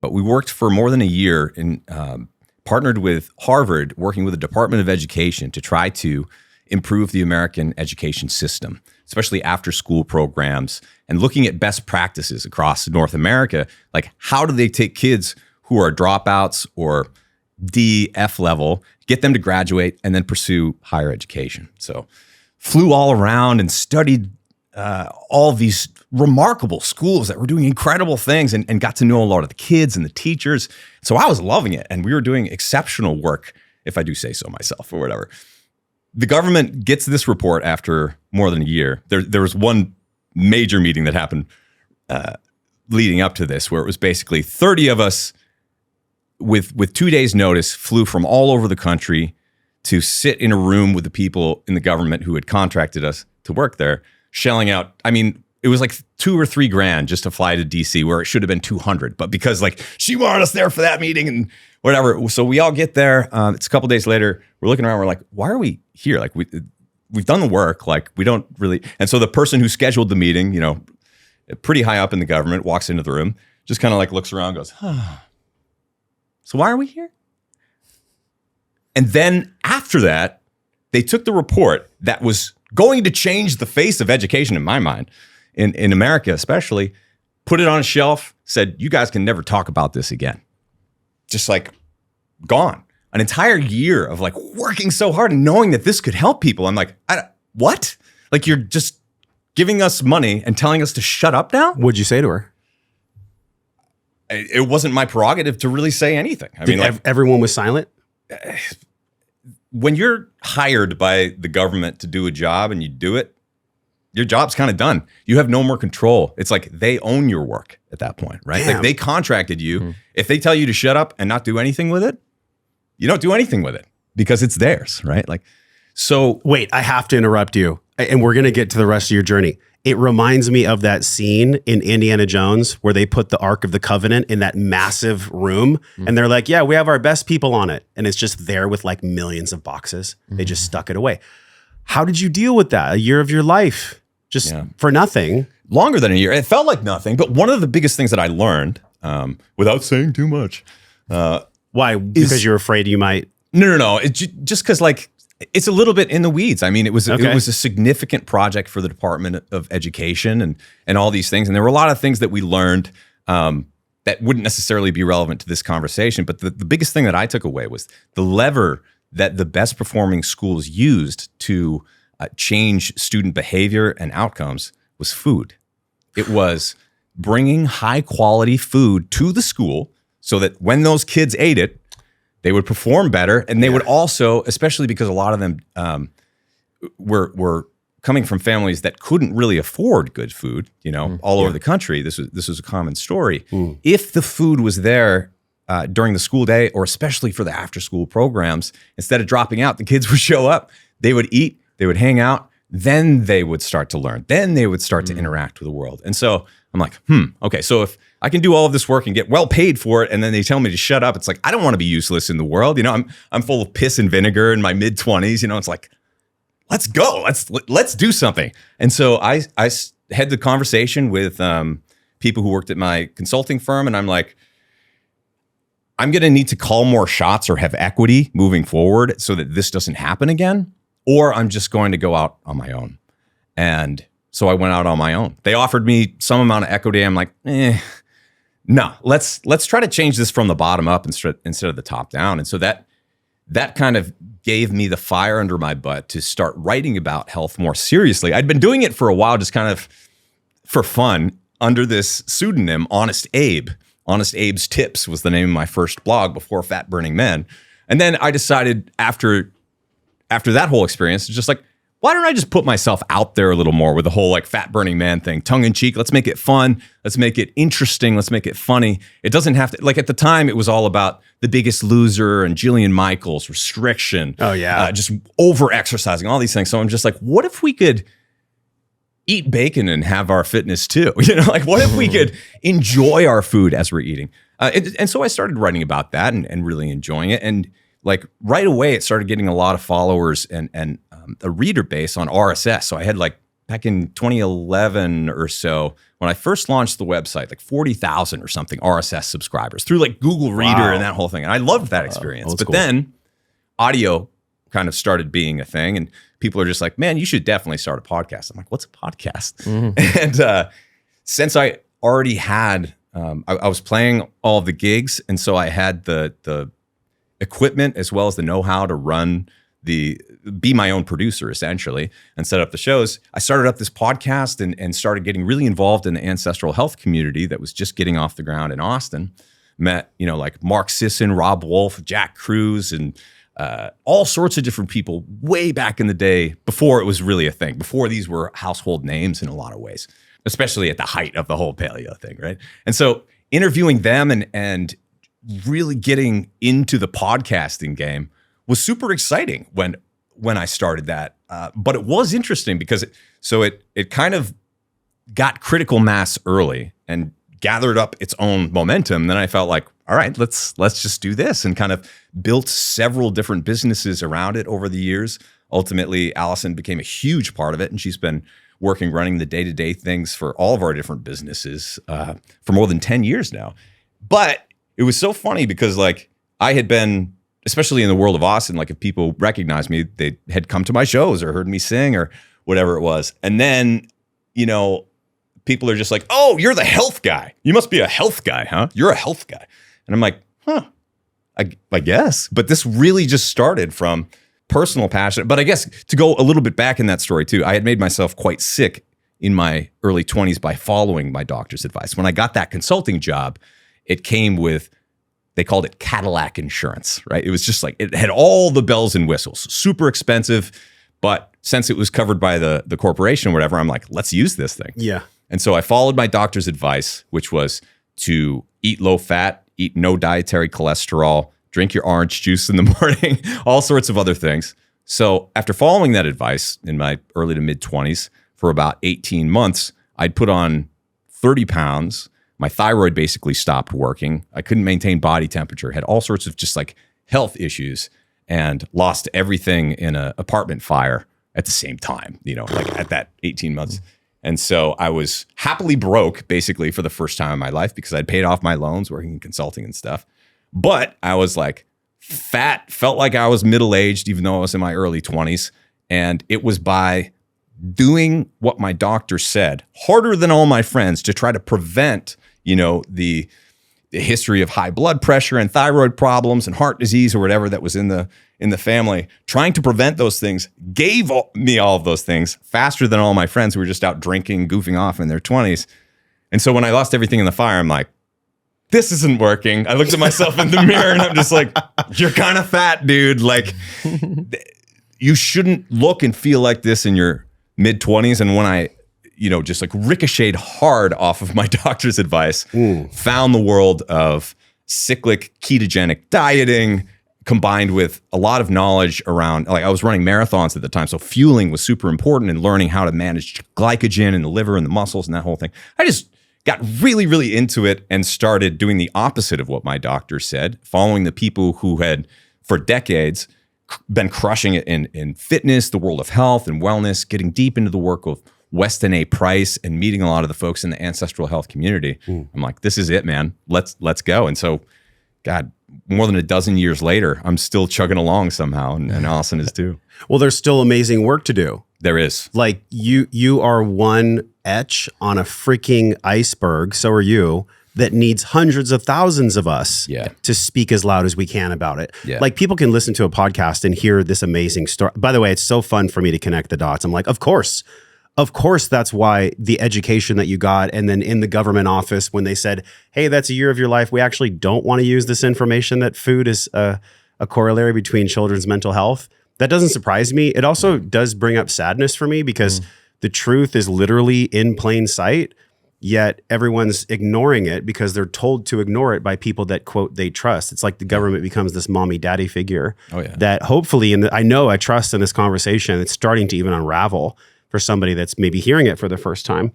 But we worked for more than a year and partnered with Harvard, working with the Department of Education to try to improve the American education system, especially after school programs, and looking at best practices across North America. Like, how do they take kids who are dropouts or DF level, get them to graduate, and then pursue higher education? So flew all around and studied all these remarkable schools that were doing incredible things, and got to know a lot of the kids and the teachers. So I was loving it, and we were doing exceptional work, if I do say so myself or whatever. The government gets this report after more than a year. There was one major meeting that happened leading up to this, where it was basically 30 of us with 2 days notice flew from all over the country to sit in a room with the people in the government who had contracted us to work there, shelling out. I mean, it was like $2 or $3 grand just to fly to DC, where it should have been 200. But because like she wanted us there for that meeting and whatever, so we all get there. It's a couple days later. We're looking around. We're like, why are we here? Like we've done the work. Like we don't really. And so the person who scheduled the meeting, you know, pretty high up in the government, walks into the room, just kind of like looks around, goes, so why are we here? And then after that, they took the report that was going to change the face of education, in my mind, in America especially, put it on a shelf, said, you guys can never talk about this again. Just like gone. An entire year of like working so hard and knowing that this could help people. I'm like, what? Like, you're just giving us money and telling us to shut up now? What'd you say to her? It wasn't my prerogative to really say anything. I mean, like, everyone was silent? When you're hired by the government to do a job and you do it, your job's kind of done. You have no more control. It's like they own your work at that point, right? Damn. Like they contracted you. If they tell you to shut up and not do anything with it, you don't do anything with it because it's theirs, right? Like, so. Wait, I have to interrupt you. And we're going to get to the rest of your journey. It reminds me of that scene in Indiana Jones where they put the Ark of the Covenant in that massive room. And they're like, yeah, we have our best people on it. And it's just there with like millions of boxes. They just stuck it away. How did you deal with that? A year of your life just for nothing? Longer than a year. It felt like nothing. But one of the biggest things that I learned, without saying too much. Why? Because you're afraid you might? No. It's just because like, it's a little bit in the weeds. I mean, it was a significant project for the Department of Education and all these things. And there were a lot of things that we learned that wouldn't necessarily be relevant to this conversation. But the biggest thing that I took away was the lever that the best performing schools used to change student behavior and outcomes was food. It was bringing high quality food to the school so that when those kids ate it, they would perform better, and they would also, especially because a lot of them were coming from families that couldn't really afford good food, you know, all over the country. This was a common story. If the food was there during the school day, or especially for the after-school programs, instead of dropping out, the kids would show up, they would eat, they would hang out, then they would start to learn, then they would start to interact with the world. And so I'm like, okay, so if I can do all of this work and get well paid for it, and then they tell me to shut up, it's like, I don't want to be useless in the world. You know, I'm full of piss and vinegar in my mid-20s. You know, it's like, let's go, let's do something. And so I had the conversation with people who worked at my consulting firm, and I'm like, I'm going to need to call more shots or have equity moving forward so that this doesn't happen again, or I'm just going to go out on my own. And so I went out on my own. They offered me some amount of equity. I'm like, no, let's try to change this from the bottom up instead of the top down. And so that kind of gave me the fire under my butt to start writing about health more seriously. I'd been doing it for a while, just kind of for fun, under this pseudonym, Honest Abe. Honest Abe's Tips was the name of my first blog before Fat Burning Men. And then I decided after that whole experience, it's just like, why don't I just put myself out there a little more with the whole like Fat Burning Man thing, tongue in cheek. Let's make it fun. Let's make it interesting. Let's make it funny. It doesn't have to, like at the time, it was all about The Biggest Loser and Jillian Michaels, restriction. Oh yeah. Just over exercising, all these things. So I'm just like, what if we could eat bacon and have our fitness too? You know, like what if we could enjoy our food as we're eating? And so I started writing about that and really enjoying it. And like right away, it started getting a lot of followers and a reader base on RSS. So I had like back in 2011 or so, when I first launched the website, like 40,000 or something RSS subscribers through like Google Reader and that whole thing. And I loved that experience. But then audio kind of started being a thing, and people are just like, man, you should definitely start a podcast. I'm like, what's a podcast? And since I already had, I was playing all of the gigs, and so I had the equipment as well as the know-how to be my own producer essentially and set up the shows. I started up this podcast and started getting really involved in the ancestral health community that was just getting off the ground in Austin. Met, like Mark Sisson, Rob Wolf, Jack Cruz, and all sorts of different people way back in the day before it was really a thing, before these were household names in a lot of ways, especially at the height of the whole paleo thing, right? And so interviewing them and really getting into the podcasting game was super exciting when I started that. But it was interesting because it kind of got critical mass early and gathered up its own momentum. Then I felt like, all right, let's just do this, and kind of built several different businesses around it over the years. Ultimately, Allison became a huge part of it, and she's been running the day-to-day things for all of our different businesses for more than 10 years now. But it was so funny because like I had been, especially in the world of Austin, like if people recognized me, they had come to my shows or heard me sing or whatever it was. And then, people are just like, oh, you're the health guy. You must be a health guy, huh? You're a health guy. And I'm like, I guess. But this really just started from personal passion. But I guess to go a little bit back in that story too, I had made myself quite sick in my early 20s by following my doctor's advice. When I got that consulting job, it came with, they called it Cadillac insurance, right? It was just like, it had all the bells and whistles, super expensive. But since it was covered by the corporation or whatever, I'm like, let's use this thing. Yeah. And so I followed my doctor's advice, which was to eat low fat, eat no dietary cholesterol, drink your orange juice in the morning, all sorts of other things. So after following that advice in my early to mid 20s for about 18 months, I'd put on 30 pounds. My thyroid basically stopped working. I couldn't maintain body temperature, had all sorts of just like health issues, and lost everything in an apartment fire at the same time, like at that 18 months. And so I was happily broke basically for the first time in my life because I'd paid off my loans working in consulting and stuff. But I was like fat, felt like I was middle-aged, even though I was in my early 20s. And it was by doing what my doctor said, harder than all my friends, to try to prevent, the history of high blood pressure and thyroid problems and heart disease or whatever that was in the family. Trying to prevent those things gave me all of those things faster than all my friends who were just out drinking, goofing off in their 20s. And so when I lost everything in the fire, I'm like, this isn't working. I looked at myself in the mirror and I'm just like, you're kind of fat, dude. Like, you shouldn't look and feel like this in your mid 20s. And when I, just like ricocheted hard off of my doctor's advice, found the world of cyclic ketogenic dieting combined with a lot of knowledge around, like I was running marathons at the time. So fueling was super important, and learning how to manage glycogen in the liver and the muscles and that whole thing. I just got really, really into it and started doing the opposite of what my doctor said, following the people who had for decades been crushing it in fitness, the world of health and wellness, getting deep into the work of Weston A. Price and meeting a lot of the folks in the ancestral health community. I'm like, this is it, man. Let's go. And so, God, more than a dozen years later, I'm still chugging along somehow, and Allison is too. Well, there's still amazing work to do. There is. Like you are one etch on a freaking iceberg. So are you. That needs hundreds of thousands of us to speak as loud as we can about it. Yeah. Like people can listen to a podcast and hear this amazing story. By the way, it's so fun for me to connect the dots. I'm like, of course, that's why the education that you got. And then in the government office, when they said, hey, that's a year of your life, we actually don't want to use this information that food is a corollary between children's mental health. That doesn't surprise me. It also does bring up sadness for me because the truth is literally in plain sight. Yet everyone's ignoring it because they're told to ignore it by people that, quote, they trust. It's like the government becomes this mommy daddy figure that hopefully, I trust in this conversation, it's starting to even unravel for somebody that's maybe hearing it for the first time.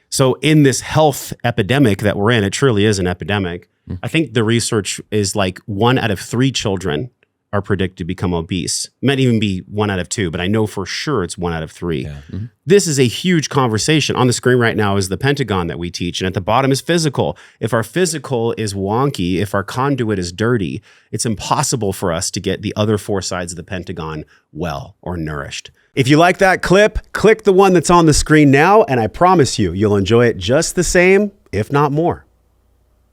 So in this health epidemic that we're in, it truly is an epidemic. I think the research is like 1 out of 3 children are predicted to become obese. It might even be 1 out of 2, but I know for sure it's 1 out of 3. Yeah. Mm-hmm. This is a huge conversation. On the screen right now is the pentagon that we teach, and at the bottom is physical. If our physical is wonky, if our conduit is dirty, it's impossible for us to get the other 4 sides of the pentagon well or nourished. If you like that clip, click the one that's on the screen now, and I promise you, you'll enjoy it just the same, if not more.